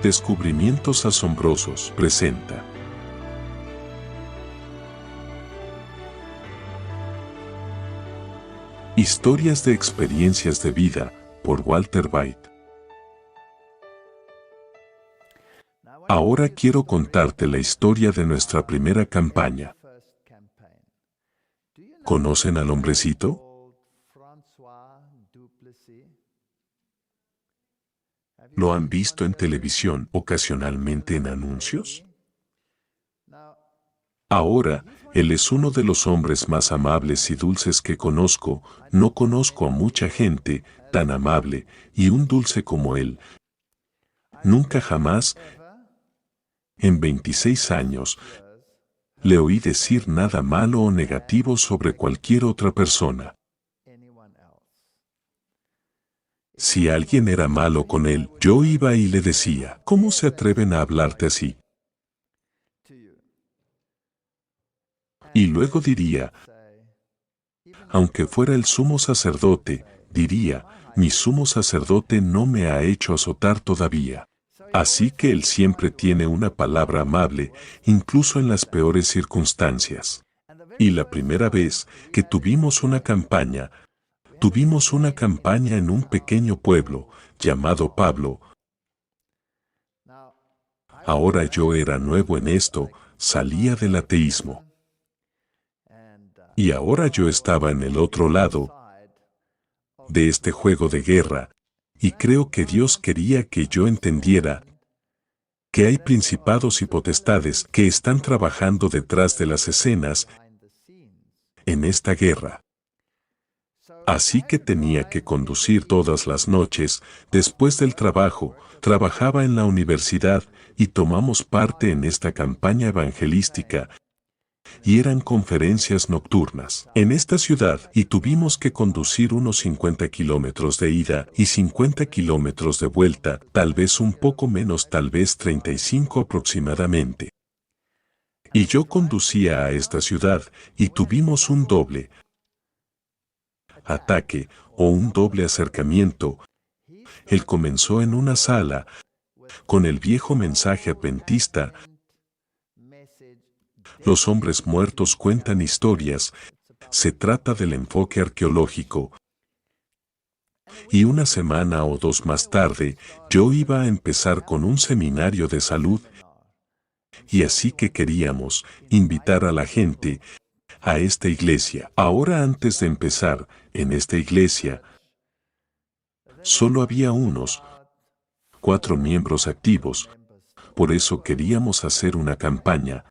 Descubrimientos asombrosos presenta. Historias de experiencias de vida, por Walter White. Ahora quiero contarte la historia de nuestra primera campaña. ¿Conocen al hombrecito? ¿Lo han visto en televisión, ocasionalmente en anuncios? Ahora, él es uno de los hombres más amables y dulces que conozco. No conozco a mucha gente tan amable y un dulce como él. Nunca jamás, en 26 años, le oí decir nada malo o negativo sobre cualquier otra persona. Si alguien era malo con él, yo iba y le decía, ¿cómo se atreven a hablarte así? Y luego diría, aunque fuera el sumo sacerdote, diría, mi sumo sacerdote no me ha hecho azotar todavía. Así que él siempre tiene una palabra amable, incluso en las peores circunstancias. Y la primera vez que tuvimos una campaña en un pequeño pueblo llamado Pablo. Ahora yo era nuevo en esto, salía del ateísmo. Y ahora yo estaba en el otro lado de este juego de guerra, y creo que Dios quería que yo entendiera que hay principados y potestades que están trabajando detrás de las escenas en esta guerra. Así que tenía que conducir todas las noches, después del trabajo, trabajaba en la universidad y tomamos parte en esta campaña evangelística. Y eran conferencias nocturnas en esta ciudad y tuvimos que conducir unos 50 kilómetros de ida y 50 kilómetros de vuelta, tal vez un poco menos, tal vez 35 aproximadamente. Y yo conducía a esta ciudad y tuvimos un doble ataque o un doble acercamiento. Él comenzó en una sala con el viejo mensaje adventista. Los hombres muertos cuentan historias. Se trata del enfoque arqueológico. Y una semana o dos más tarde, yo iba a empezar con un seminario de salud. Y así que queríamos invitar a la gente a esta iglesia. Ahora, antes de empezar, en esta iglesia, solo había unos 4 miembros activos. Por eso queríamos hacer una campaña.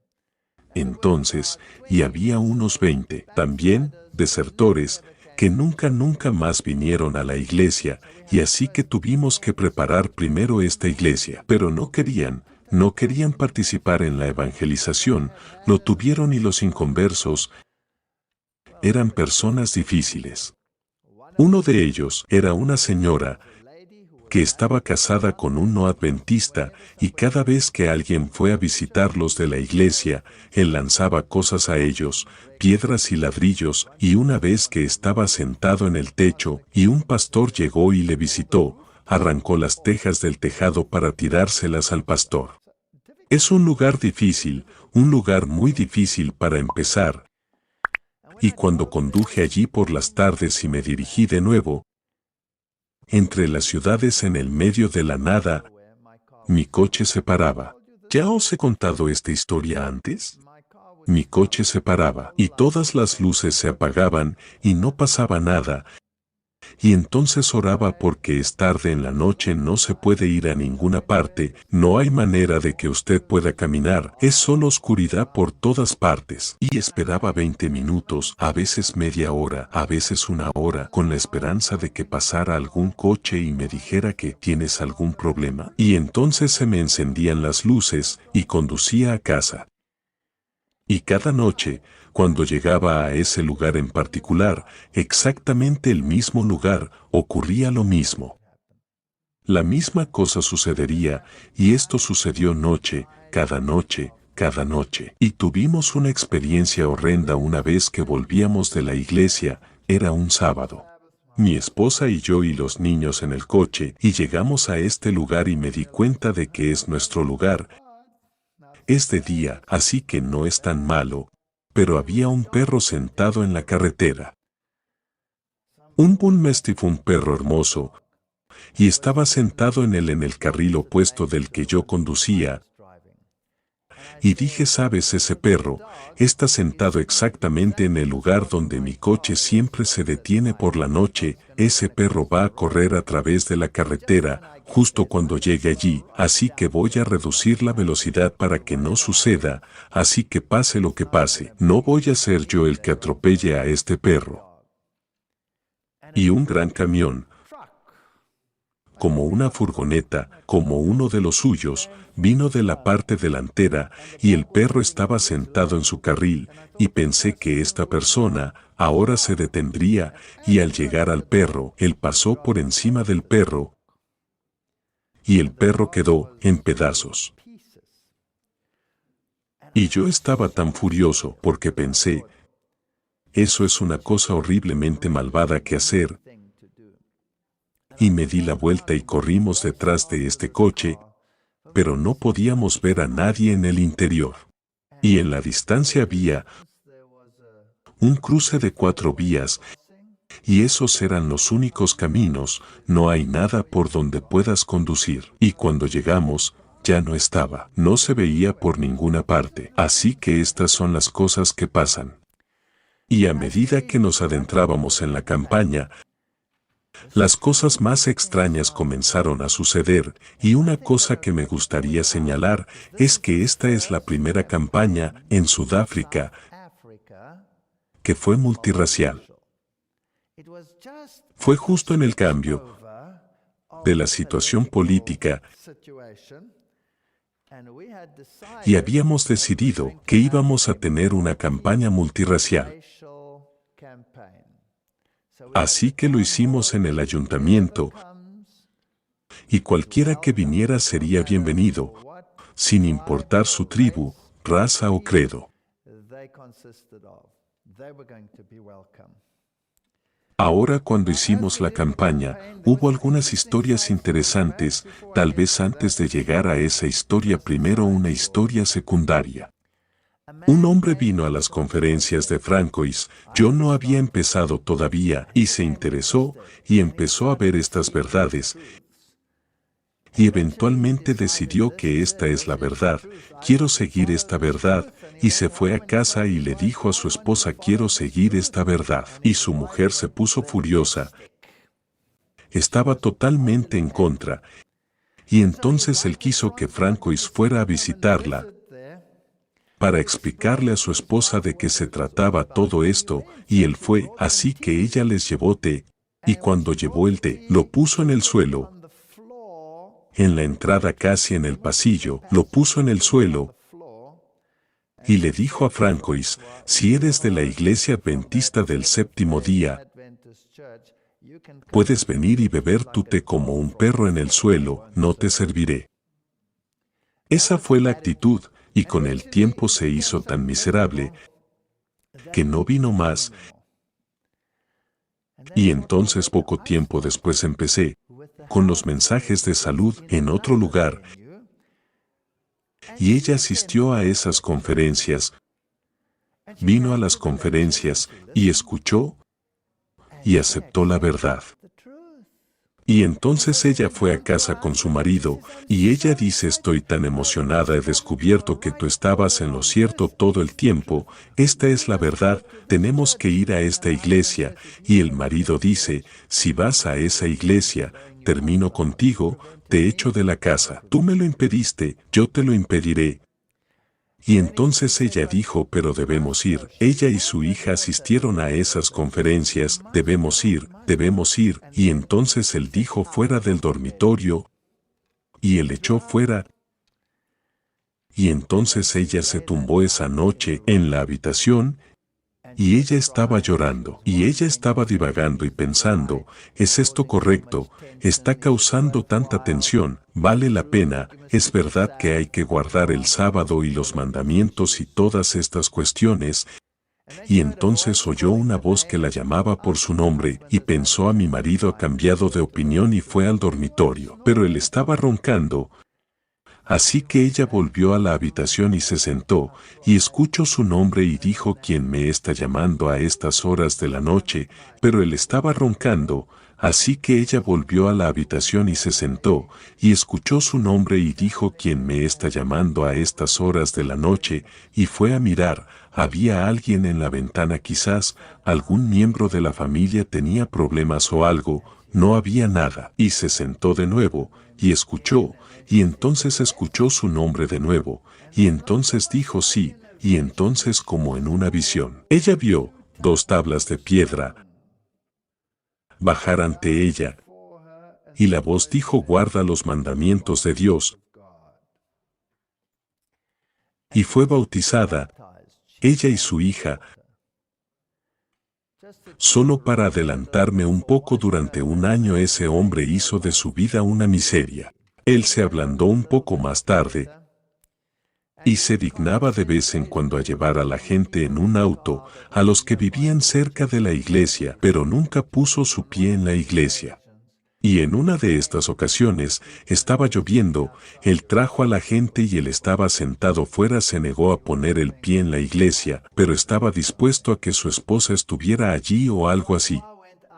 Entonces, y había unos 20, también, desertores, que nunca más vinieron a la iglesia, y así que tuvimos que preparar primero esta iglesia. Pero no querían participar en la evangelización, lo tuvieron, y los inconversos eran personas difíciles. Uno de ellos era una señora que estaba casada con un no adventista, y cada vez que alguien fue a visitarlos de la iglesia, él lanzaba cosas a ellos, piedras y ladrillos, y una vez que estaba sentado en el techo y un pastor llegó y le visitó, arrancó las tejas del tejado para tirárselas al pastor. Es un lugar difícil, un lugar muy difícil para empezar. Y cuando conduje allí por las tardes y me dirigí de nuevo, entre las ciudades en el medio de la nada, mi coche se paraba. ¿Ya os he contado esta historia antes? Mi coche se paraba y todas las luces se apagaban y no pasaba nada. Y entonces oraba porque es tarde en la noche, no se puede ir a ninguna parte, no hay manera de que usted pueda caminar, es solo oscuridad por todas partes. Y esperaba 20 minutos, a veces media hora, a veces una hora, con la esperanza de que pasara algún coche y me dijera que ¿tienes algún problema? Y entonces se me encendían las luces y conducía a casa. Y cada noche, cuando llegaba a ese lugar en particular, exactamente el mismo lugar, ocurría lo mismo. La misma cosa sucedería, y esto sucedió noche, cada noche, cada noche. Y tuvimos una experiencia horrenda una vez que volvíamos de la iglesia, era un sábado. mi esposa y yo y los niños en el coche, y llegamos a este lugar y me di cuenta de que es nuestro lugar. Es de día, así que no es tan malo, pero había un perro sentado en la carretera. Un Bull Mastiff, un perro hermoso, y estaba sentado en el carril opuesto del que yo conducía. Y dije, ¿sabes? Ese perro está sentado exactamente en el lugar donde mi coche siempre se detiene por la noche. Ese perro va a correr a través de la carretera justo cuando llegue allí, así que voy a reducir la velocidad para que no suceda, así que pase lo que pase, no voy a ser yo el que atropelle a este perro. Y un gran camión, como una furgoneta, como uno de los suyos, vino de la parte delantera y el perro estaba sentado en su carril, y pensé que esta persona ahora se detendría, y al llegar al perro, él pasó por encima del perro y el perro quedó en pedazos. Y yo estaba tan furioso porque pensé, eso es una cosa horriblemente malvada que hacer, y me di la vuelta y corrimos detrás de este coche, pero no podíamos ver a nadie en el interior. Y en la distancia había un cruce de 4 vías, y esos eran los únicos caminos, no hay nada por donde puedas conducir. Y cuando llegamos, ya no estaba, no se veía por ninguna parte. Así que estas son las cosas que pasan. Y a medida que nos adentrábamos en la campaña, las cosas más extrañas comenzaron a suceder, y una cosa que me gustaría señalar es que esta es la primera campaña en Sudáfrica que fue multirracial. Fue justo en el cambio de la situación política y habíamos decidido que íbamos a tener una campaña multirracial. Así que lo hicimos en el ayuntamiento y cualquiera que viniera sería bienvenido, sin importar su tribu, raza o credo. Ahora, cuando hicimos la campaña, hubo algunas historias interesantes. Tal vez antes de llegar a esa historia, primero una historia secundaria. Un hombre vino a las conferencias de Francois, yo no había empezado todavía, y se interesó, y empezó a ver estas verdades, y eventualmente decidió que esta es la verdad, quiero seguir esta verdad, y se fue a casa y le dijo a su esposa, quiero seguir esta verdad. Y su mujer se puso furiosa, estaba totalmente en contra, y entonces él quiso que Francois fuera a visitarla, para explicarle a su esposa de qué se trataba todo esto, y él fue, así que ella les llevó té, y cuando llevó el té, lo puso en el suelo, en la entrada casi en el pasillo, lo puso en el suelo, y le dijo a Francois, si eres de la iglesia adventista del séptimo día, puedes venir y beber tu té como un perro en el suelo, no te serviré. Esa fue la actitud, y con el tiempo se hizo tan miserable que no vino más. Y entonces poco tiempo después empecé con los mensajes de salud en otro lugar, y ella asistió a esas conferencias, vino a las conferencias y escuchó y aceptó la verdad. Y entonces ella fue a casa con su marido, y ella dice, estoy tan emocionada, he descubierto que tú estabas en lo cierto todo el tiempo, esta es la verdad, tenemos que ir a esta iglesia, y el marido dice, si vas a esa iglesia, termino contigo, te echo de la casa, tú me lo impediste, yo te lo impediré. Y entonces ella dijo, pero debemos ir. Ella y su hija asistieron a esas conferencias, debemos ir, y entonces él dijo fuera del dormitorio, y él echó fuera. Y entonces ella se tumbó esa noche en la habitación, y ella estaba llorando, y ella estaba divagando y pensando, ¿es esto correcto? Está causando tanta tensión, vale la pena, es verdad que hay que guardar el sábado y los mandamientos y todas estas cuestiones. Y entonces oyó una voz que la llamaba por su nombre y pensó: a mi marido ha cambiado de opinión y fue al dormitorio. Pero él estaba roncando. Así que ella volvió a la habitación y se sentó, y escuchó su nombre y dijo: ¿quién me está llamando a estas horas de la noche? Pero él estaba roncando. Así que ella volvió a la habitación y se sentó, y escuchó su nombre y dijo: ¿quién me está llamando a estas horas de la noche? Y fue a mirar. Había alguien en la ventana, quizás algún miembro de la familia tenía problemas o algo. No había nada. Y se sentó de nuevo, y escuchó, y entonces escuchó su nombre de nuevo, y entonces dijo sí, y entonces, como en una visión, ella vio 2 tablas de piedra bajar ante ella, y la voz dijo: guarda los mandamientos de Dios. Y fue bautizada, ella y su hija. Solo para adelantarme un poco, durante un año ese hombre hizo de su vida una miseria. Él se ablandó un poco más tarde, y se dignaba de vez en cuando a llevar a la gente en un auto, a los que vivían cerca de la iglesia, pero nunca puso su pie en la iglesia. Y en una de estas ocasiones, estaba lloviendo, él trajo a la gente y él estaba sentado fuera. Se negó a poner el pie en la iglesia, pero estaba dispuesto a que su esposa estuviera allí o algo así.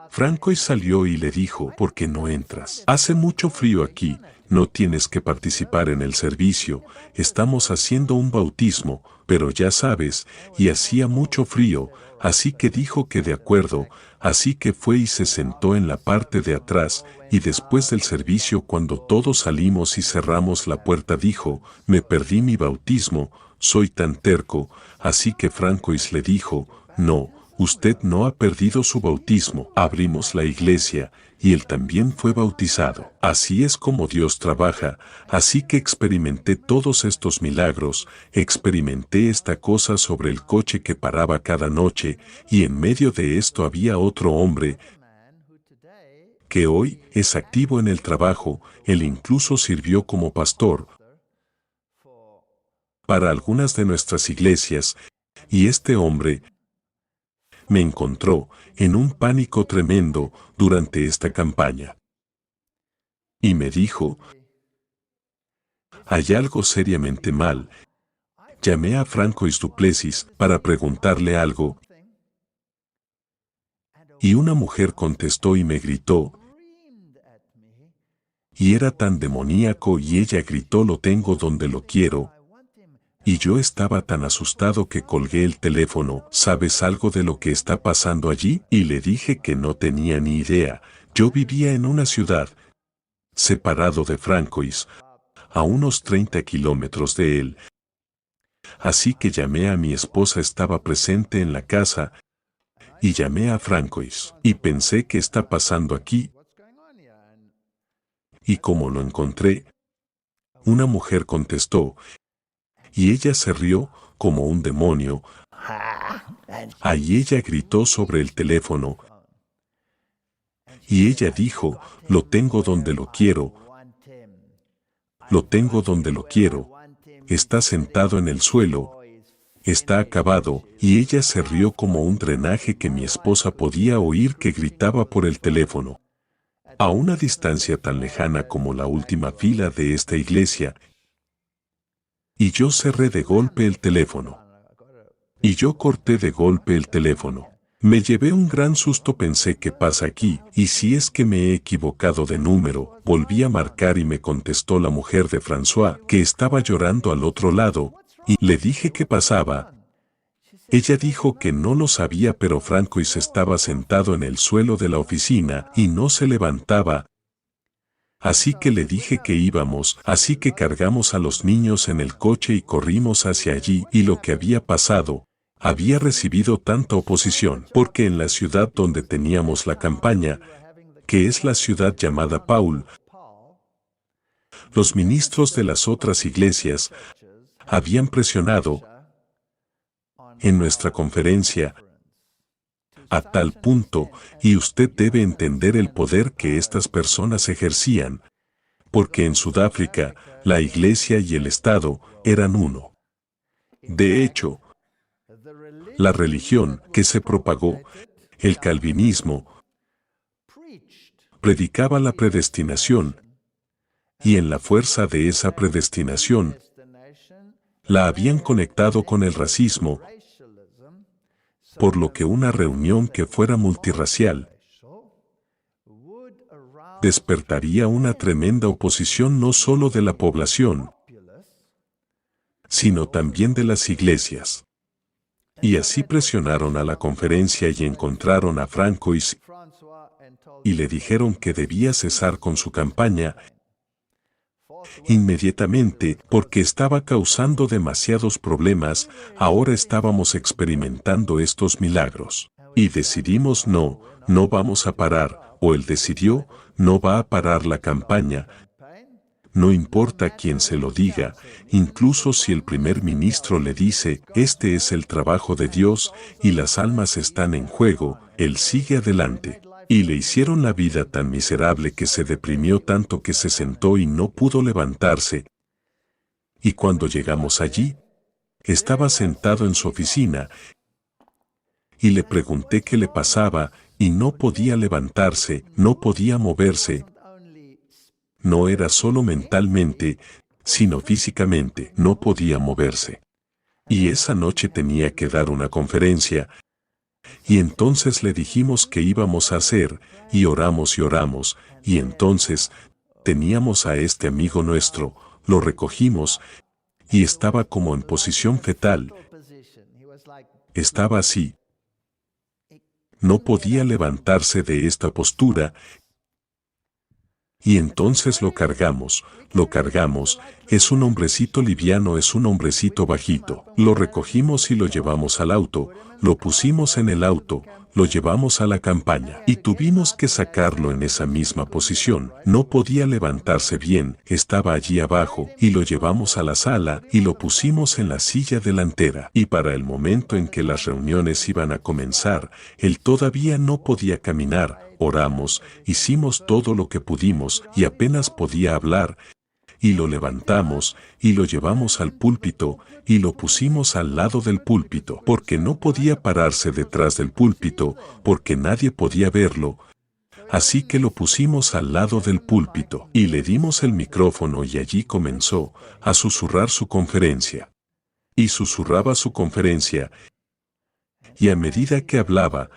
Francois salió y le dijo: ¿por qué no entras? Hace mucho frío aquí, no tienes que participar en el servicio, estamos haciendo un bautismo, pero ya sabes, y hacía mucho frío, así que dijo que de acuerdo, así que fue y se sentó en la parte de atrás, y después del servicio, cuando todos salimos y cerramos la puerta, dijo: me perdí mi bautismo, soy tan terco. Así que Francois le dijo: no, usted no ha perdido su bautismo. Abrimos la iglesia, y él también fue bautizado. Así es como Dios trabaja. Así que experimenté todos estos milagros, experimenté esta cosa sobre el coche que paraba cada noche, y en medio de esto había otro hombre que hoy es activo en el trabajo. Él incluso sirvió como pastor para algunas de nuestras iglesias, y este hombre me encontró en un pánico tremendo durante esta campaña. Y me dijo: hay algo seriamente mal. Llamé a Francois du Plessis para preguntarle algo, y una mujer contestó y me gritó, y era tan demoníaco, y ella gritó: lo tengo donde lo quiero. Y yo estaba tan asustado que colgué el teléfono. ¿Sabes algo de lo que está pasando allí? Y le dije que no tenía ni idea. Yo vivía en una ciudad separado de Francois, a unos 30 kilómetros de él. Así que llamé a mi esposa, estaba presente en la casa, y llamé a Francois, y pensé: ¿qué está pasando aquí? Y como lo encontré, una mujer contestó, y ella se rió como un demonio. Ahí ella gritó sobre el teléfono, y ella dijo: lo tengo donde lo quiero, lo tengo donde lo quiero, está sentado en el suelo, está acabado. Y ella se rió como un drenaje que mi esposa podía oír, que gritaba por el teléfono, a una distancia tan lejana como la última fila de esta iglesia. Y yo cerré de golpe el teléfono. Y yo corté de golpe el teléfono. Me llevé un gran susto, pensé: ¿qué pasa aquí? Y si es que me he equivocado de número. Volví a marcar y me contestó la mujer de François, que estaba llorando al otro lado, y le dije qué pasaba. Ella dijo que no lo sabía, pero Francois estaba sentado en el suelo de la oficina y no se levantaba. Así que le dije que íbamos, así que cargamos a los niños en el coche y corrimos hacia allí. Y lo que había pasado, había recibido tanta oposición, porque en la ciudad donde teníamos la campaña, que es la ciudad llamada Paul, los ministros de las otras iglesias habían presionado en nuestra conferencia a tal punto, y usted debe entender el poder que estas personas ejercían, porque en Sudáfrica, la iglesia y el Estado eran uno. De hecho, la religión que se propagó, el calvinismo, predicaba la predestinación, y en la fuerza de esa predestinación, la habían conectado con el racismo, por lo que una reunión que fuera multirracial despertaría una tremenda oposición no solo de la población, sino también de las iglesias. Y así presionaron a la conferencia y encontraron a Francois y le dijeron que debía cesar con su campaña inmediatamente porque estaba causando demasiados problemas. Ahora estábamos experimentando estos milagros. Y decidimos no vamos a parar, o él decidió, no va a parar la campaña. No importa quién se lo diga, incluso si el primer ministro le dice, este es el trabajo de Dios y las almas están en juego, él sigue adelante. Y le hicieron la vida tan miserable que se deprimió tanto que se sentó y no pudo levantarse. Y cuando llegamos allí, estaba sentado en su oficina y le pregunté qué le pasaba y no podía levantarse, no podía moverse. No era solo mentalmente, sino físicamente, no podía moverse. Y esa noche tenía que dar una conferencia. Y entonces le dijimos qué íbamos a hacer, y oramos, y entonces teníamos a este amigo nuestro, lo recogimos, y estaba como en posición fetal. Estaba así. No podía levantarse de esta postura. Y entonces lo cargamos, es un hombrecito liviano, es un hombrecito bajito. Lo recogimos y lo llevamos al auto, lo pusimos en el auto, lo llevamos a la campaña y tuvimos que sacarlo en esa misma posición. No podía levantarse bien, estaba allí abajo y lo llevamos a la sala y lo pusimos en la silla delantera. Y para el momento en que las reuniones iban a comenzar, él todavía no podía caminar. Oramos, hicimos todo lo que pudimos y apenas podía hablar. Y lo levantamos y lo llevamos al púlpito y lo pusimos al lado del púlpito porque no podía pararse detrás del púlpito porque nadie podía verlo. Así que lo pusimos al lado del púlpito y le dimos el micrófono y allí comenzó a susurrar su conferencia. Y susurraba su conferencia y a medida que hablaba,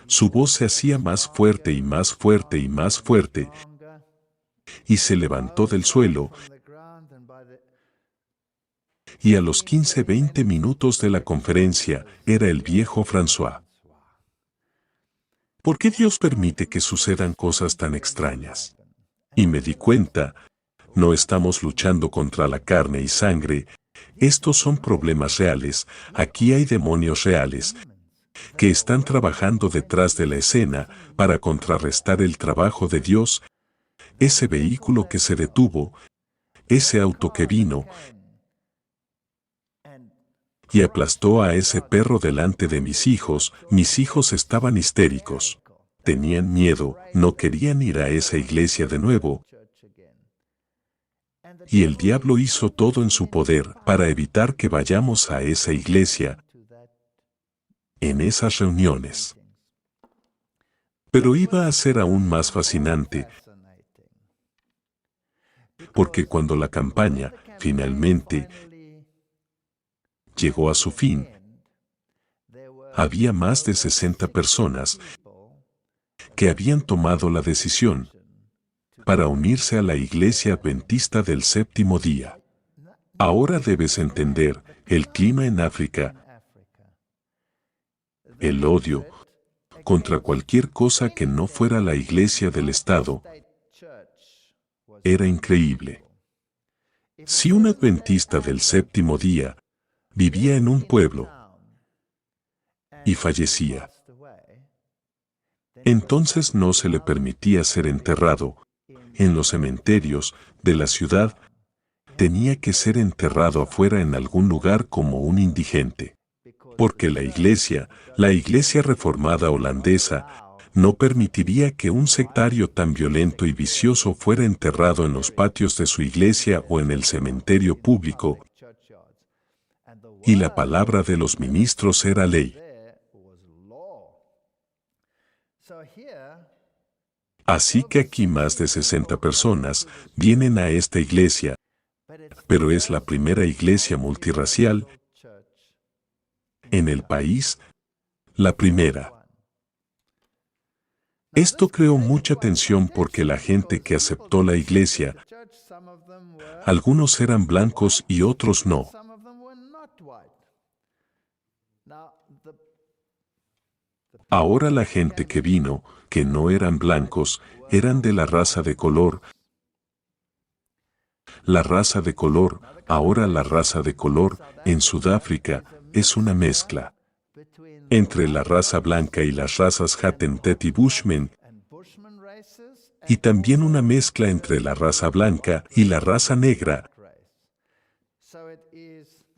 su voz se hacía más fuerte y más fuerte y más fuerte. Y se levantó del suelo. Y a los 15-20 minutos de la conferencia, era el viejo François. ¿Por qué Dios permite que sucedan cosas tan extrañas? Y me di cuenta, no estamos luchando contra la carne y sangre. Estos son problemas reales, aquí hay demonios reales que están trabajando detrás de la escena para contrarrestar el trabajo de Dios. Ese vehículo que se detuvo, ese auto que vino y aplastó a ese perro delante de mis hijos estaban histéricos, tenían miedo, no querían ir a esa iglesia de nuevo. Y el diablo hizo todo en su poder para evitar que vayamos a esa iglesia, en esas reuniones. Pero iba a ser aún más fascinante, porque cuando la campaña finalmente llegó a su fin, había más de 60 personas que habían tomado la decisión para unirse a la Iglesia Adventista del Séptimo Día. Ahora debes entender, el clima en África, el odio contra cualquier cosa que no fuera la Iglesia del Estado, era increíble. Si un adventista del séptimo día vivía en un pueblo y fallecía, entonces no se le permitía ser enterrado en los cementerios de la ciudad, tenía que ser enterrado afuera en algún lugar como un indigente. Porque la iglesia reformada holandesa, no permitiría que un sectario tan violento y vicioso fuera enterrado en los patios de su iglesia o en el cementerio público. y la palabra de los ministros era ley. Así que aquí más de 60 personas vienen a esta iglesia, pero es la primera iglesia multirracial en el país, la primera. Esto creó mucha tensión porque la gente que aceptó la iglesia, algunos eran blancos y otros no. Ahora la gente que vino, que no eran blancos, eran de la raza de color. La raza de color, ahora la raza de color, en Sudáfrica, es una mezcla entre la raza blanca y las razas Hatentet y Bushman, y también una mezcla entre la raza blanca y la raza negra,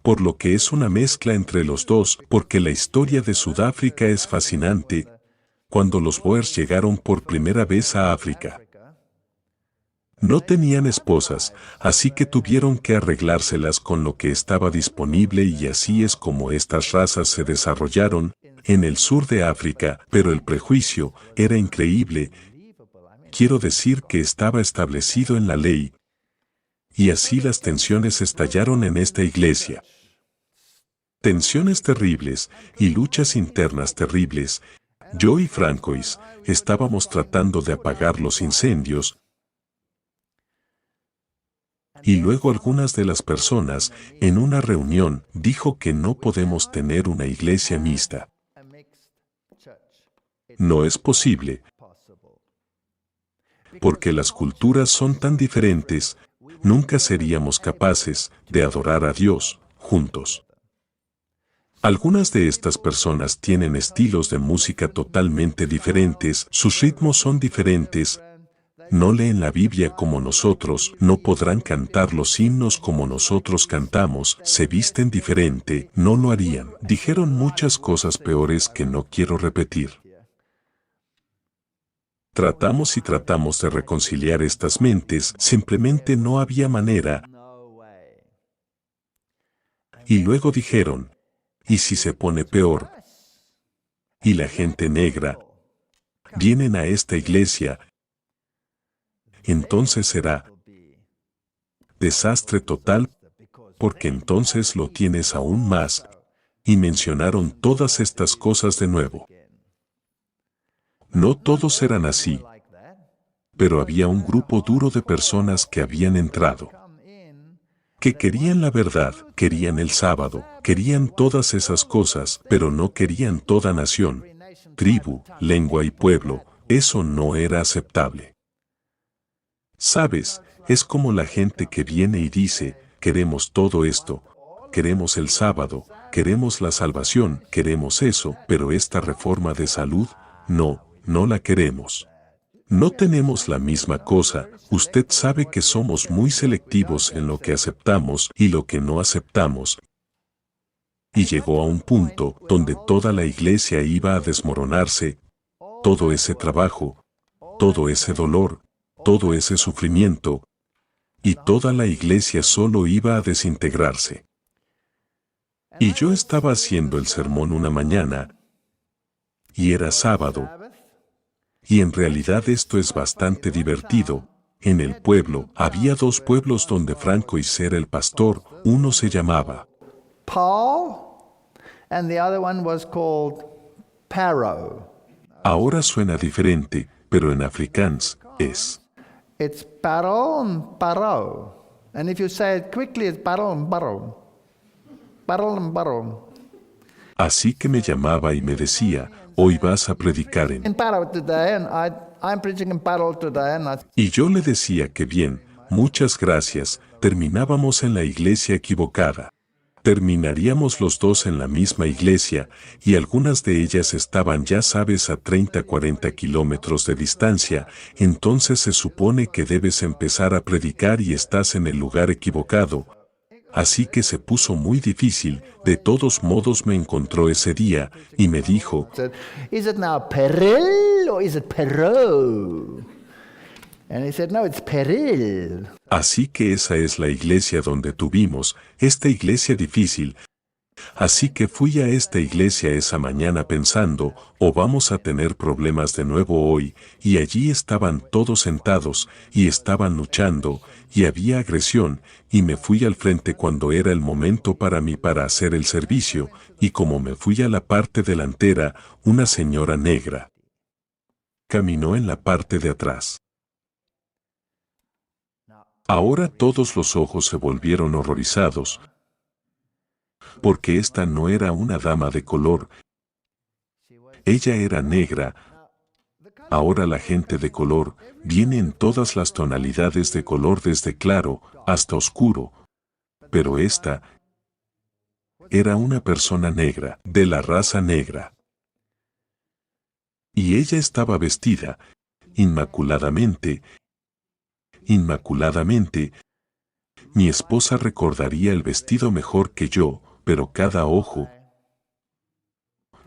por lo que es una mezcla entre los dos, porque la historia de Sudáfrica es fascinante. Cuando los Boers llegaron por primera vez a África, no tenían esposas, así que tuvieron que arreglárselas con lo que estaba disponible y así es como estas razas se desarrollaron en el sur de África, pero el prejuicio era increíble. Quiero decir que estaba establecido en la ley. Y así las tensiones estallaron en esta iglesia. Tensiones terribles y luchas internas terribles. Yo y Francois estábamos tratando de apagar los incendios. Y luego algunas de las personas en una reunión dijo que no podemos tener una iglesia mixta. No es posible. Porque las culturas son tan diferentes, nunca seríamos capaces de adorar a Dios juntos. Algunas de estas personas tienen estilos de música totalmente diferentes, sus ritmos son diferentes, no leen la Biblia como nosotros, no podrán cantar los himnos como nosotros cantamos, se visten diferente, no lo harían. Dijeron muchas cosas peores que no quiero repetir. Tratamos y tratamos de reconciliar estas mentes, simplemente no había manera. Y luego dijeron, ¿y si se pone peor? Y la gente negra vienen a esta iglesia, entonces será desastre total, porque entonces lo tienes aún más. Y mencionaron todas estas cosas de nuevo. No todos eran así, pero había un grupo duro de personas que habían entrado, que querían la verdad, querían el sábado, querían todas esas cosas, pero no querían toda nación, tribu, lengua y pueblo. Eso no era aceptable. ¿Sabes? Es como la gente que viene y dice, queremos todo esto, queremos el sábado, queremos la salvación, queremos eso, pero esta reforma de salud, no la queremos. No tenemos la misma cosa, usted sabe que somos muy selectivos en lo que aceptamos y lo que no aceptamos. Y llegó a un punto donde toda la iglesia iba a desmoronarse, todo ese trabajo, todo ese dolor, todo ese sufrimiento, y toda la iglesia solo iba a desintegrarse. Y yo estaba haciendo el sermón una mañana, y era sábado, y en realidad esto es bastante divertido. En el pueblo, había dos pueblos donde Francois era el pastor, uno se llamaba Paul, and the other one was called Paro. Ahora suena diferente, pero en afrikaans es It's Paro and Paro. And if you say it quickly, it's Paro and Paro. Paro and Paro. Así que me llamaba y me decía, hoy vas a predicar In Paro today, and I'm preaching in Paro today, and Y yo le decía que bien, muchas gracias, terminábamos en la iglesia equivocada. Terminaríamos los dos en la misma iglesia, y algunas de ellas estaban ya sabes a 30-40 kilómetros de distancia, entonces se supone que debes empezar a predicar y estás en el lugar equivocado. Así que se puso muy difícil, de todos modos me encontró ese día, y me dijo, said, "Is it now Peril or is it Perot?" And he said, "No, it's Peril." así que esa es la iglesia donde tuvimos, esta iglesia difícil. Así que fui a esta iglesia esa mañana pensando, o vamos a tener problemas de nuevo hoy, y allí estaban todos sentados, y estaban luchando, y había agresión, y me fui al frente cuando era el momento para mí para hacer el servicio, y como me fui a la parte delantera, una señora negra caminó en la parte de atrás. Ahora todos los ojos se volvieron horrorizados, porque esta no era una dama de color, ella era negra. Ahora la gente de color viene en todas las tonalidades de color desde claro hasta oscuro, pero esta era una persona negra, de la raza negra. Y ella estaba vestida inmaculadamente. Mi esposa recordaría el vestido mejor que yo, pero cada ojo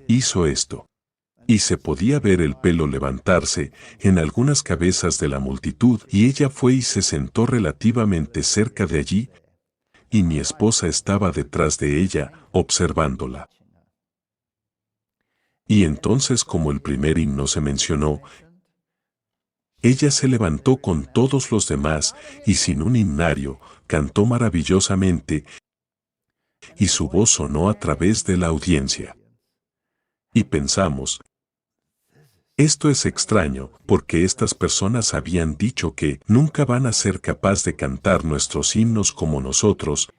hizo esto. Y se podía ver el pelo levantarse en algunas cabezas de la multitud, y ella fue y se sentó relativamente cerca de allí, y mi esposa estaba detrás de ella, observándola. Y entonces, como el primer himno se mencionó, ella se levantó con todos los demás, y sin un himnario, cantó maravillosamente, y su voz sonó a través de la audiencia. Y pensamos, esto es extraño, porque estas personas habían dicho que nunca van a ser capaces de cantar nuestros himnos como nosotros.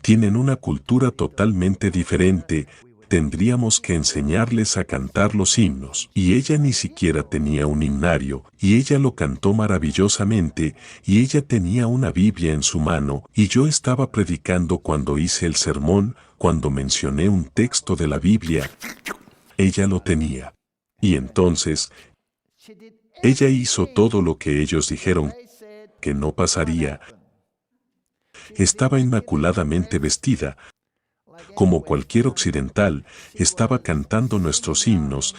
Tienen una cultura totalmente diferente, tendríamos que enseñarles a cantar los himnos. Y ella ni siquiera tenía un himnario, y ella lo cantó maravillosamente, y ella tenía una Biblia en su mano, y yo estaba predicando cuando hice el sermón, cuando mencioné un texto de la Biblia, ella lo tenía. Y entonces, ella hizo todo lo que ellos dijeron que no pasaría. Estaba inmaculadamente vestida. Como cualquier occidental, estaba cantando nuestros himnos,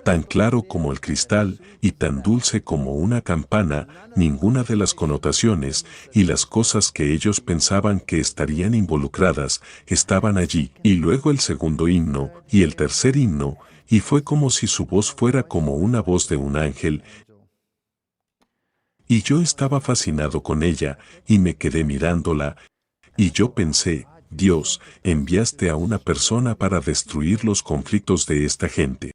tan claro como el cristal y tan dulce como una campana, ninguna de las connotaciones y las cosas que ellos pensaban que estarían involucradas estaban allí. Y luego el segundo himno y el tercer himno, y fue como si su voz fuera como una voz de un ángel. Y yo estaba fascinado con ella, y me quedé mirándola, y yo pensé, Dios, enviaste a una persona para destruir los conflictos de esta gente.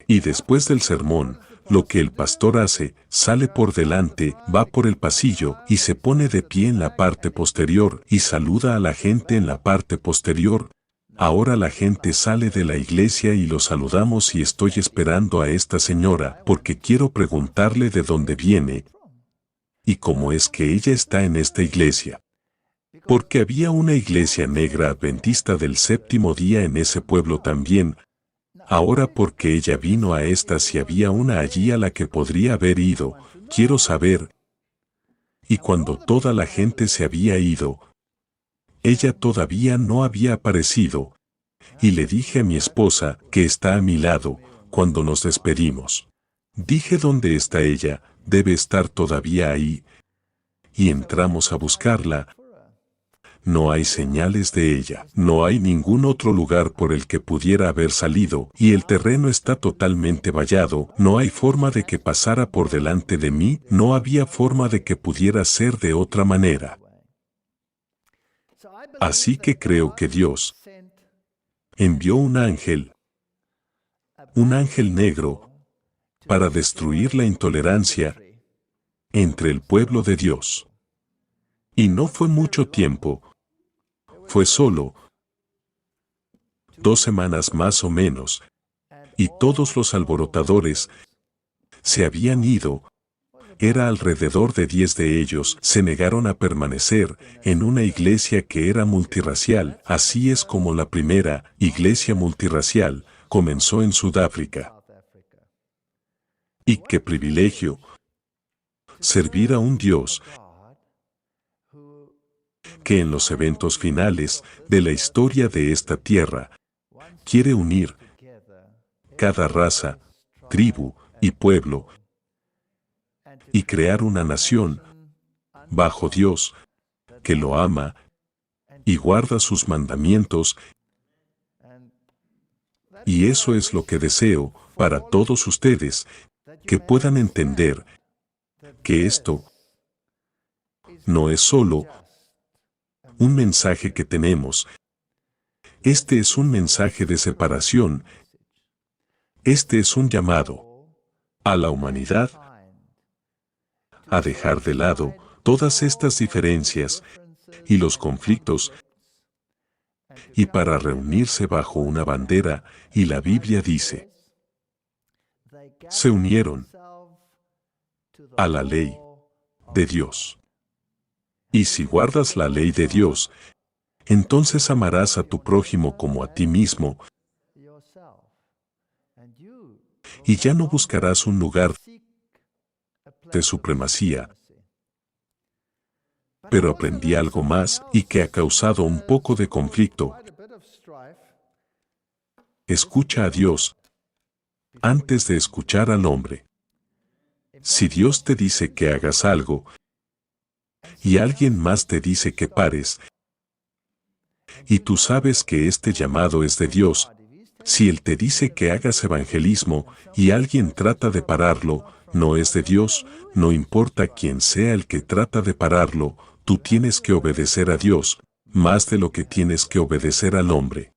Y después del sermón, lo que el pastor hace, sale por delante, va por el pasillo y se pone de pie en la parte posterior y saluda a la gente en la parte posterior. Ahora la gente sale de la iglesia y lo saludamos y estoy esperando a esta señora porque quiero preguntarle de dónde viene y cómo es que ella está en esta iglesia. Porque había una iglesia negra adventista del séptimo día en ese pueblo también. Ahora porque ella vino a esta si había una allí a la que podría haber ido, quiero saber. Y cuando toda la gente se había ido, ella todavía no había aparecido, y le dije a mi esposa, que está a mi lado, cuando nos despedimos. Dije, ¿dónde está ella? Debe estar todavía ahí. Y entramos a buscarla. No hay señales de ella, no hay ningún otro lugar por el que pudiera haber salido, y el terreno está totalmente vallado, no hay forma de que pasara por delante de mí, no había forma de que pudiera ser de otra manera. Así que creo que Dios envió un ángel negro, para destruir la intolerancia entre el pueblo de Dios. Y no fue mucho tiempo, fue solo 2 semanas más o menos, y todos los alborotadores se habían ido. Era alrededor de 10 de ellos, se negaron a permanecer en una iglesia que era multirracial. Así es como la primera iglesia multirracial comenzó en Sudáfrica. Y qué privilegio servir a un Dios que en los eventos finales de la historia de esta tierra quiere unir cada raza, tribu y pueblo y crear una nación bajo Dios que lo ama y guarda sus mandamientos, y eso es lo que deseo para todos ustedes, que puedan entender que esto no es solo un mensaje que tenemos. Este es un mensaje de separación. Este es un llamado a la humanidad a dejar de lado todas estas diferencias y los conflictos y para reunirse bajo una bandera, y la Biblia dice, se unieron a la ley de Dios. Y si guardas la ley de Dios, entonces amarás a tu prójimo como a ti mismo, y ya no buscarás un lugar de supremacía. Pero aprendí algo más y que ha causado un poco de conflicto. Escucha a Dios antes de escuchar al hombre. Si Dios te dice que hagas algo y alguien más te dice que pares, y tú sabes que este llamado es de Dios, si Él te dice que hagas evangelismo y alguien trata de pararlo, no es de Dios, no importa quién sea el que trata de pararlo, tú tienes que obedecer a Dios, más de lo que tienes que obedecer al hombre.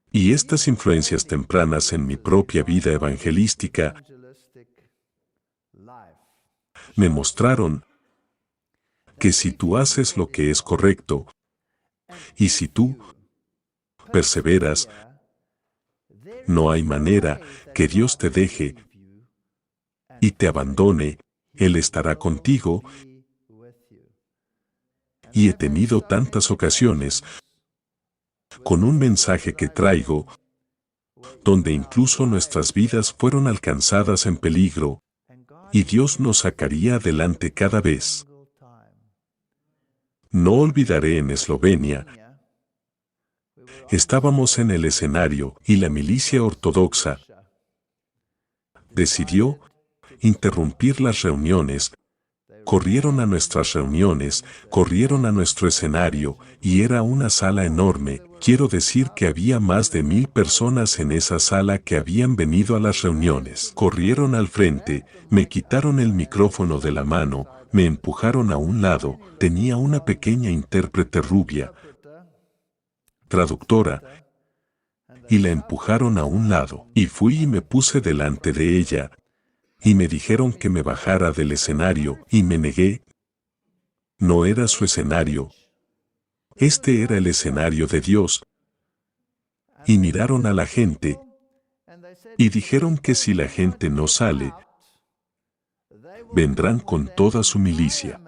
Y estas influencias tempranas en mi propia vida evangelística me mostraron que si tú haces lo que es correcto, y si tú perseveras, no hay manera que Dios te deje y te abandone, Él estará contigo. Y he tenido tantas ocasiones con un mensaje que traigo, donde incluso nuestras vidas fueron alcanzadas en peligro, y Dios nos sacaría adelante cada vez. No olvidaré en Eslovenia, estábamos en el escenario y la milicia ortodoxa decidió interrumpir las reuniones. Corrieron a nuestras reuniones, corrieron a nuestro escenario, y era una sala enorme. Quiero decir que había más de 1000 personas en esa sala que habían venido a las reuniones. Corrieron al frente, me quitaron el micrófono de la mano, me empujaron a un lado, tenía una pequeña intérprete rubia, traductora, y la empujaron a un lado, y fui y me puse delante de ella, y me dijeron que me bajara del escenario, y me negué. No era su escenario. Este era el escenario de Dios. Y miraron a la gente, y dijeron que si la gente no sale, vendrán con toda su milicia.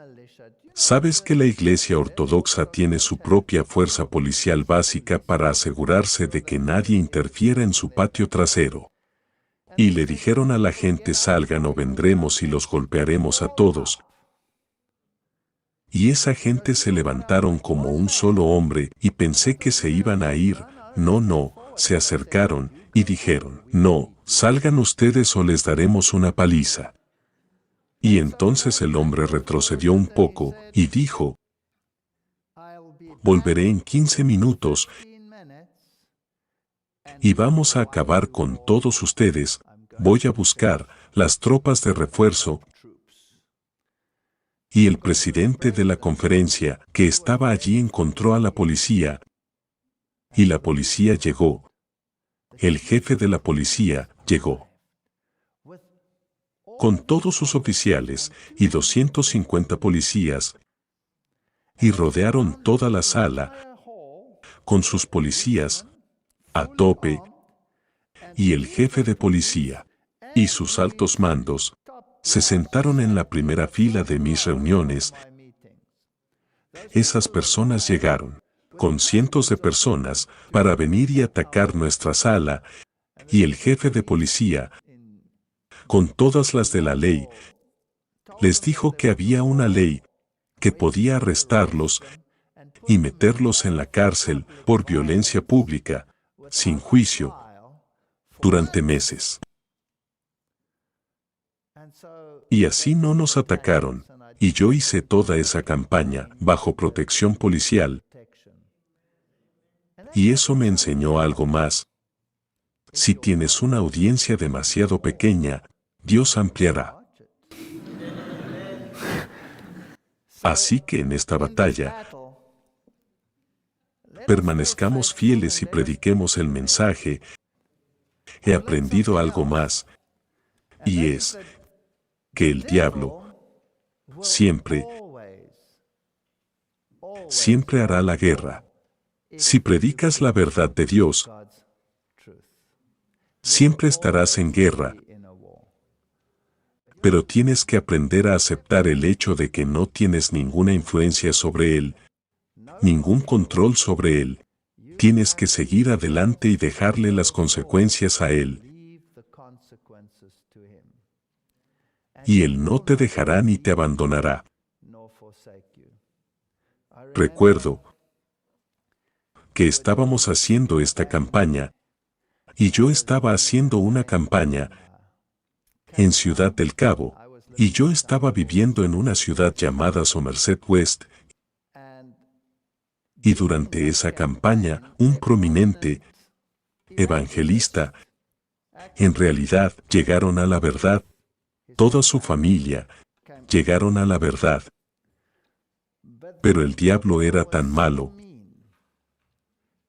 ¿Sabes que la Iglesia Ortodoxa tiene su propia fuerza policial básica para asegurarse de que nadie interfiera en su patio trasero? Y le dijeron a la gente: salgan o vendremos y los golpearemos a todos. Y esa gente se levantaron como un solo hombre y pensé que se iban a ir. No, se acercaron y dijeron: no, salgan ustedes o les daremos una paliza. Y entonces el hombre retrocedió un poco y dijo: volveré en 15 minutos y vamos a acabar con todos ustedes. Voy a buscar las tropas de refuerzo. Y el presidente de la conferencia que estaba allí encontró a la policía. Y la policía llegó. El jefe de la policía llegó con todos sus oficiales y 250 policías, y rodearon toda la sala con sus policías a tope, y el jefe de policía y sus altos mandos se sentaron en la primera fila de mis reuniones. Esas personas llegaron con cientos de personas para venir y atacar nuestra sala, y el jefe de policía, con todas las de la ley, les dijo que había una ley que podía arrestarlos y meterlos en la cárcel por violencia pública, sin juicio, durante meses. Y así no nos atacaron, y yo hice toda esa campaña bajo protección policial. Y eso me enseñó algo más. Si tienes una audiencia demasiado pequeña, Dios ampliará. Así que en esta batalla, permanezcamos fieles y prediquemos el mensaje. He aprendido algo más, y es que el diablo siempre hará la guerra. Si predicas la verdad de Dios, siempre estarás en guerra. Pero tienes que aprender a aceptar el hecho de que no tienes ninguna influencia sobre él, ningún control sobre él. Tienes que seguir adelante y dejarle las consecuencias a él. Y él no te dejará ni te abandonará. Recuerdo que estábamos haciendo esta campaña, y yo estaba haciendo una campaña en Ciudad del Cabo, y yo estaba viviendo en una ciudad llamada Somerset West, y durante esa campaña, un prominente evangelista, en realidad, llegaron a la verdad. Toda su familia llegaron a la verdad. Pero el diablo era tan malo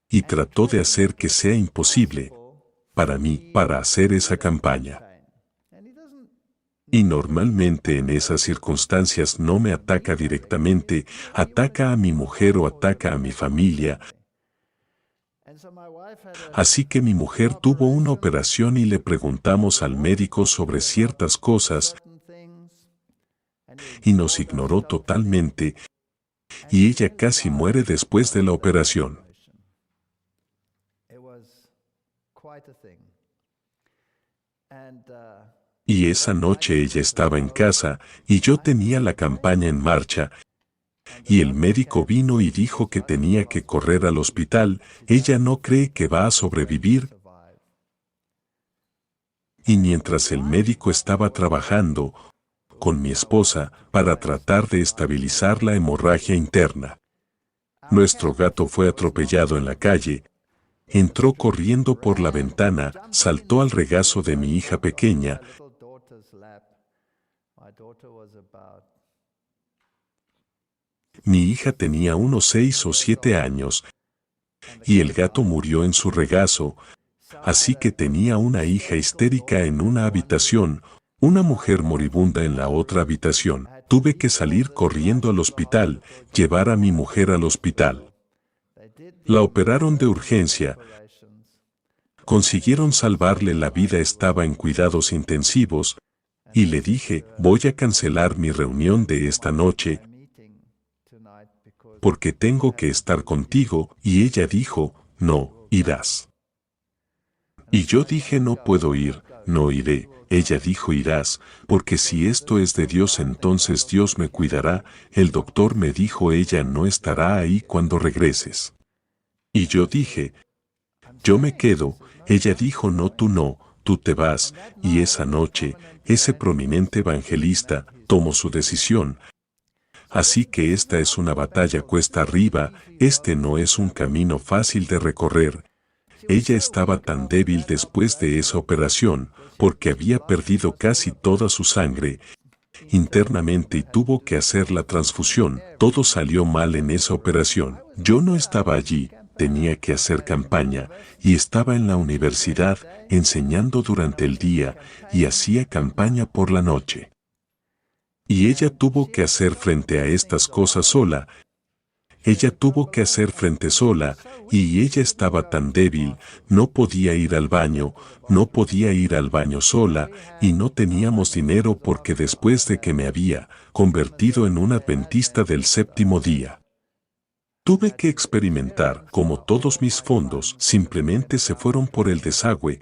y trató de hacer que sea imposible para mí para hacer esa campaña. Y normalmente en esas circunstancias no me ataca directamente, ataca a mi mujer o ataca a mi familia. Así que mi mujer tuvo una operación y le preguntamos al médico sobre ciertas cosas y nos ignoró totalmente y ella casi muere después de la operación. Y esa noche ella estaba en casa y yo tenía la campaña en marcha. Y el médico vino y dijo que tenía que correr al hospital. Ella no cree que va a sobrevivir. Y mientras el médico estaba trabajando con mi esposa para tratar de estabilizar la hemorragia interna, nuestro gato fue atropellado en la calle. Entró corriendo por la ventana, saltó al regazo de mi hija pequeña. Mi hija tenía unos 6 o 7 años y el gato murió en su regazo, así que tenía una hija histérica en una habitación, una mujer moribunda en la otra habitación. Tuve que salir corriendo al hospital, llevar a mi mujer al hospital. La operaron de urgencia. Consiguieron salvarle la vida, estaba en cuidados intensivos, y le dije, voy a cancelar mi reunión de esta noche, porque tengo que estar contigo, y ella dijo, no, irás. Y yo dije, no puedo ir, no iré. Ella dijo, irás, porque si esto es de Dios, entonces Dios me cuidará. El doctor me dijo, ella no estará ahí cuando regreses. Y yo dije, yo me quedo. Ella dijo, no, tú te vas. Y esa noche, ese prominente evangelista tomó su decisión. Así que esta es una batalla cuesta arriba, este no es un camino fácil de recorrer. Ella estaba tan débil después de esa operación, porque había perdido casi toda su sangre internamente y tuvo que hacer la transfusión. Todo salió mal en esa operación. Yo no estaba allí, tenía que hacer campaña, y estaba en la universidad enseñando durante el día y hacía campaña por la noche. Y ella tuvo que hacer frente a estas cosas sola. Ella tuvo que hacer frente sola, y ella estaba tan débil, no podía ir al baño sola, y no teníamos dinero porque después de que me había convertido en un adventista del séptimo día, tuve que experimentar cómo todos mis fondos simplemente se fueron por el desagüe.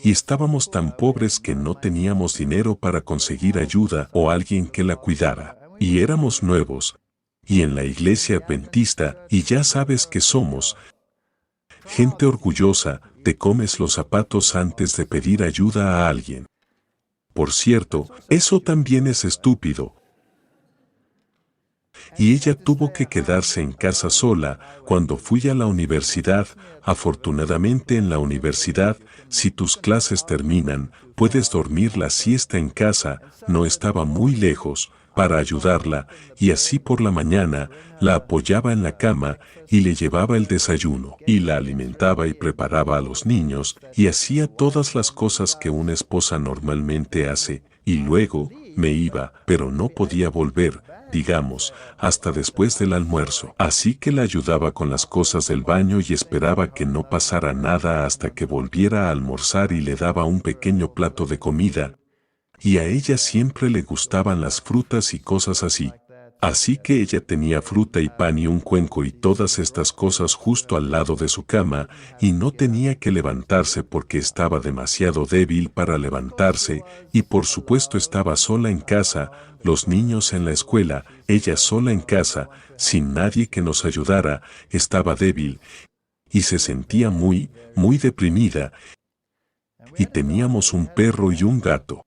Y estábamos tan pobres que no teníamos dinero para conseguir ayuda o alguien que la cuidara. Y éramos nuevos. Y en la iglesia adventista, y ya sabes que somos gente orgullosa, te comes los zapatos antes de pedir ayuda a alguien. Por cierto, eso también es estúpido. y ella tuvo que quedarse en casa sola cuando fui a la universidad. Afortunadamente en la universidad, si tus clases terminan, puedes dormir la siesta en casa, no estaba muy lejos, para ayudarla, y así por la mañana, la apoyaba en la cama, y le llevaba el desayuno, y la alimentaba y preparaba a los niños, y hacía todas las cosas que una esposa normalmente hace, y luego, me iba, pero no podía volver, digamos, hasta después del almuerzo. Así que la ayudaba con las cosas del baño y esperaba que no pasara nada hasta que volviera a almorzar y le daba un pequeño plato de comida. Y a ella siempre le gustaban las frutas y cosas así. Así que ella tenía fruta y pan y un cuenco y todas estas cosas justo al lado de su cama, y no tenía que levantarse porque estaba demasiado débil para levantarse, y por supuesto estaba sola en casa, los niños en la escuela, ella sola en casa, sin nadie que nos ayudara, estaba débil, y se sentía muy, muy deprimida, y teníamos un perro y un gato.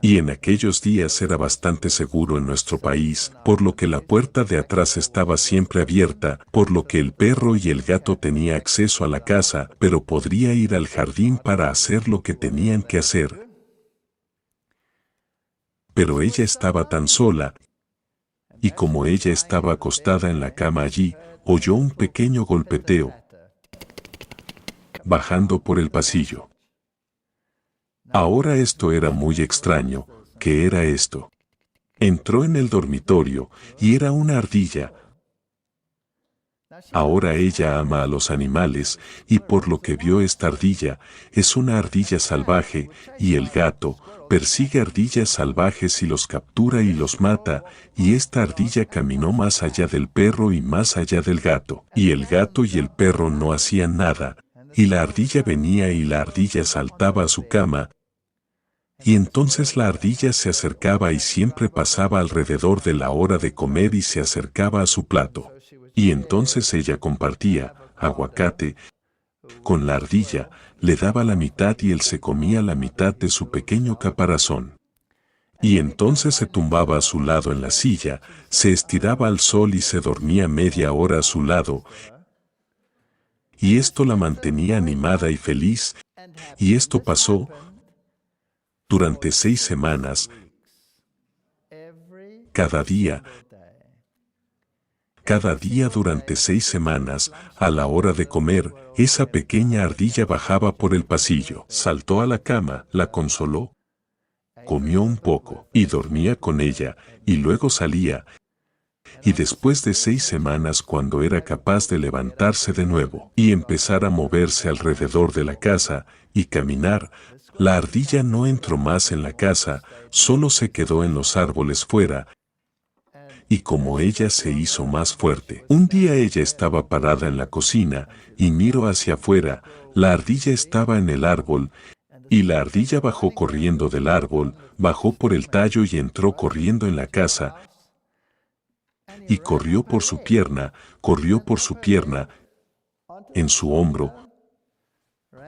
Y en aquellos días era bastante seguro en nuestro país, por lo que la puerta de atrás estaba siempre abierta, por lo que el perro y el gato tenía acceso a la casa, pero podría ir al jardín para hacer lo que tenían que hacer. Pero ella estaba tan sola, y como ella estaba acostada en la cama allí, oyó un pequeño golpeteo, bajando por el pasillo. Ahora esto era muy extraño. ¿Qué era esto? Entró en el dormitorio y era una ardilla. Ahora ella ama a los animales y por lo que vio esta ardilla, es una ardilla salvaje y el gato persigue ardillas salvajes y los captura y los mata y esta ardilla caminó más allá del perro y más allá del gato y el gato y el perro no hacían nada y la ardilla venía y la ardilla saltaba a su cama. Y entonces la ardilla se acercaba y siempre pasaba alrededor de la hora de comer y se acercaba a su plato. Y entonces ella compartía aguacate con la ardilla, le daba la mitad y él se comía la mitad de su pequeño caparazón. Y entonces se tumbaba a su lado en la silla, se estiraba al sol y se dormía media hora a su lado. Y esto la mantenía animada y feliz. Y esto pasó durante 6 semanas, cada día durante 6 semanas, a la hora de comer, esa pequeña ardilla bajaba por el pasillo, saltó a la cama, la consoló, comió un poco, y dormía con ella, y luego salía, y después de 6 semanas cuando era capaz de levantarse de nuevo, y empezar a moverse alrededor de la casa, y caminar, la ardilla no entró más en la casa, solo se quedó en los árboles fuera, y como ella se hizo más fuerte. Un día ella estaba parada en la cocina, y miró hacia afuera, la ardilla estaba en el árbol, y la ardilla bajó corriendo del árbol, bajó por el tallo y entró corriendo en la casa, y corrió por su pierna, en su hombro,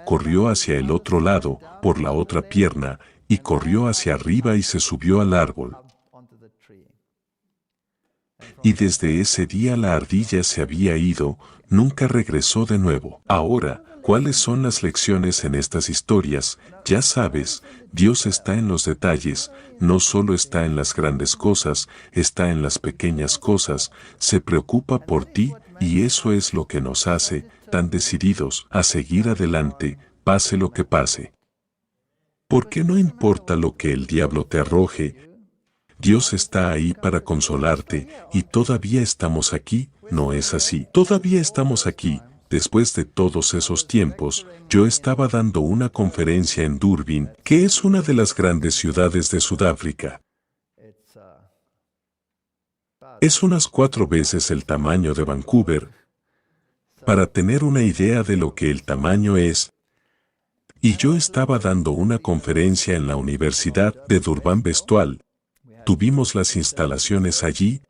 corrió hacia el otro lado, por la otra pierna, y corrió hacia arriba y se subió al árbol. Y desde ese día la ardilla se había ido, nunca regresó de nuevo. Ahora, ¿cuáles son las lecciones en estas historias? Ya sabes, Dios está en los detalles, no solo está en las grandes cosas, está en las pequeñas cosas, se preocupa por ti, y eso es lo que nos hace tan decididos a seguir adelante, pase lo que pase. Porque no importa lo que el diablo te arroje, Dios está ahí para consolarte, y todavía estamos aquí, ¿no es así? Todavía estamos aquí. Después de todos esos tiempos, yo estaba dando una conferencia en Durbin, que es una de las grandes ciudades de Sudáfrica. Es unas 4 veces el tamaño de Vancouver. Para tener una idea de lo que el tamaño es, y yo estaba dando una conferencia en la Universidad de Durban-Bastogne. Tuvimos las instalaciones allí,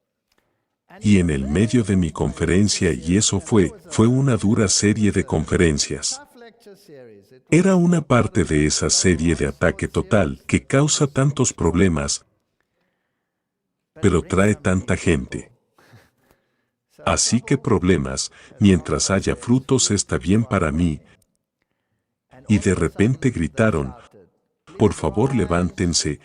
y en el medio de mi conferencia y eso fue una dura serie de conferencias. Era una parte de esa serie de ataque total que causa tantos problemas. pero trae tanta gente. Así que problemas, mientras haya frutos está bien para mí. Y de repente gritaron, por favor levántense.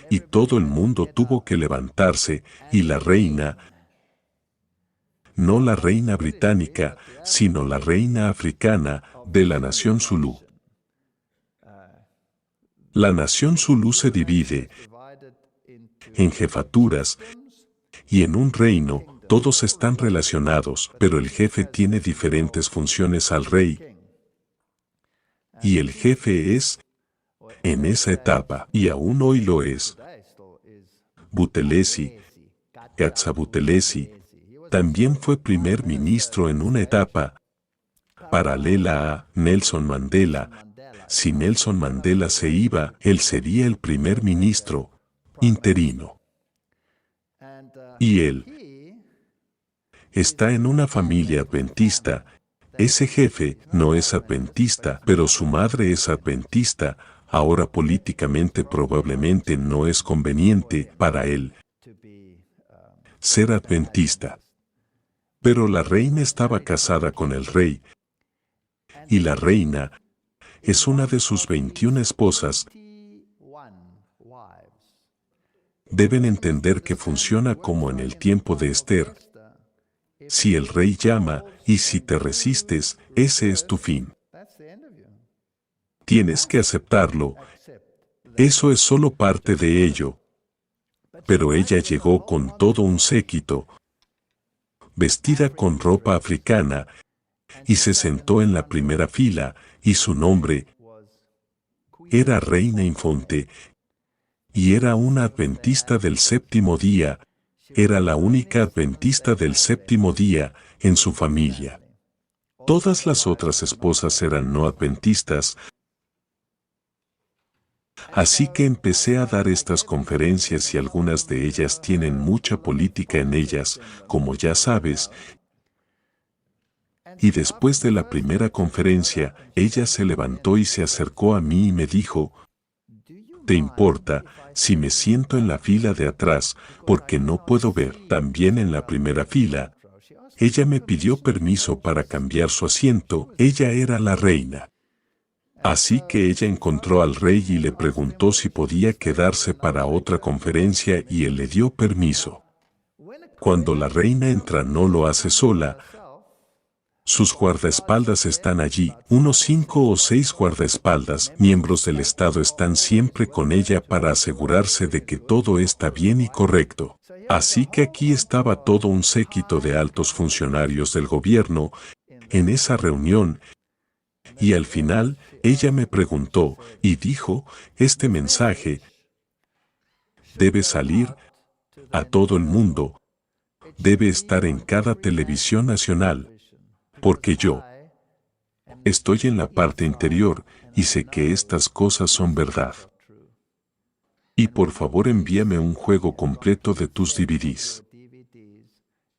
Y todo el mundo tuvo que levantarse, y la reina, no la reina británica, sino la reina africana de la nación Zulú. La nación Zulú se divide en jefaturas y en un reino, todos están relacionados, pero el jefe tiene diferentes funciones al rey. Y el jefe es, en esa etapa, y aún hoy lo es, Buthelezi, Gatsa Buthelezi, también fue primer ministro en una etapa paralela a Nelson Mandela. Si Nelson Mandela se iba, él sería el primer ministro interino. Y él está en una familia adventista. Ese jefe no es adventista, pero su madre es adventista. Ahora políticamente probablemente no es conveniente para él ser adventista. Pero la reina estaba casada con el rey, y la reina es una de sus 21 esposas. Deben entender que funciona como en el tiempo de Esther. Si el rey llama, y si te resistes, ese es tu fin. Tienes que aceptarlo. Eso es solo parte de ello. Pero ella llegó con todo un séquito, vestida con ropa africana, y se sentó en la primera fila, y su nombre era Reina Infonte, y era una adventista del séptimo día, era la única adventista del séptimo día en su familia. Todas las otras esposas eran no adventistas. Así que empecé a dar estas conferencias y algunas de ellas tienen mucha política en ellas, como ya sabes. Y después de la primera conferencia, ella se levantó y se acercó a mí y me dijo, ¿te importa si me siento en la fila de atrás porque no puedo ver también en la primera fila? Ella me pidió permiso para cambiar su asiento, ella era la reina. Así que ella encontró al rey y le preguntó si podía quedarse para otra conferencia y él le dio permiso. Cuando la reina entra no lo hace sola. Sus guardaespaldas están allí, unos 5 o 6 guardaespaldas, miembros del Estado están siempre con ella para asegurarse de que todo está bien y correcto. Así que aquí estaba todo un séquito de altos funcionarios del gobierno en esa reunión. Y al final, ella me preguntó y dijo, este mensaje debe salir a todo el mundo, debe estar en cada televisión nacional. Porque yo estoy en la parte interior y sé que estas cosas son verdad. Y por favor envíame un juego completo de tus DVDs.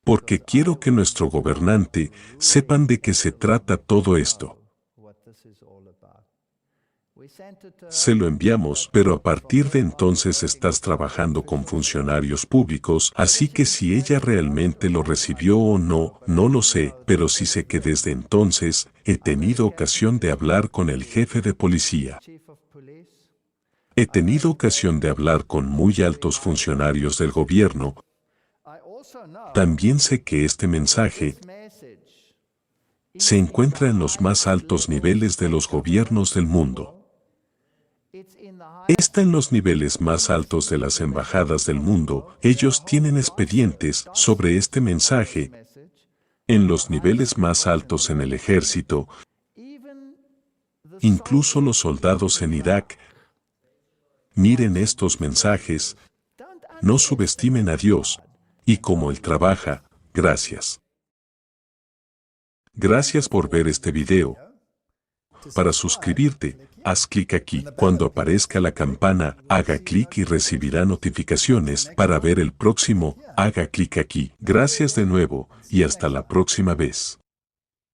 Porque quiero que nuestro gobernante sepan de qué se trata todo esto. Se lo enviamos, pero a partir de entonces estás trabajando con funcionarios públicos, así que si ella realmente lo recibió o no, no lo sé, pero sí sé que desde entonces he tenido ocasión de hablar con el jefe de policía. He tenido ocasión de hablar con muy altos funcionarios del gobierno. También sé que este mensaje se encuentra en los más altos niveles de los gobiernos del mundo. Está en los niveles más altos de las embajadas del mundo. Ellos tienen expedientes sobre este mensaje. En los niveles más altos en el ejército, incluso los soldados en Irak. Miren estos mensajes. No subestimen a Dios. Y como Él trabaja, gracias. Gracias por ver este video. Para suscribirte, haz clic aquí. Cuando aparezca la campana, haga clic y recibirá notificaciones. Para ver el próximo, haga clic aquí. Gracias de nuevo, y hasta la próxima vez.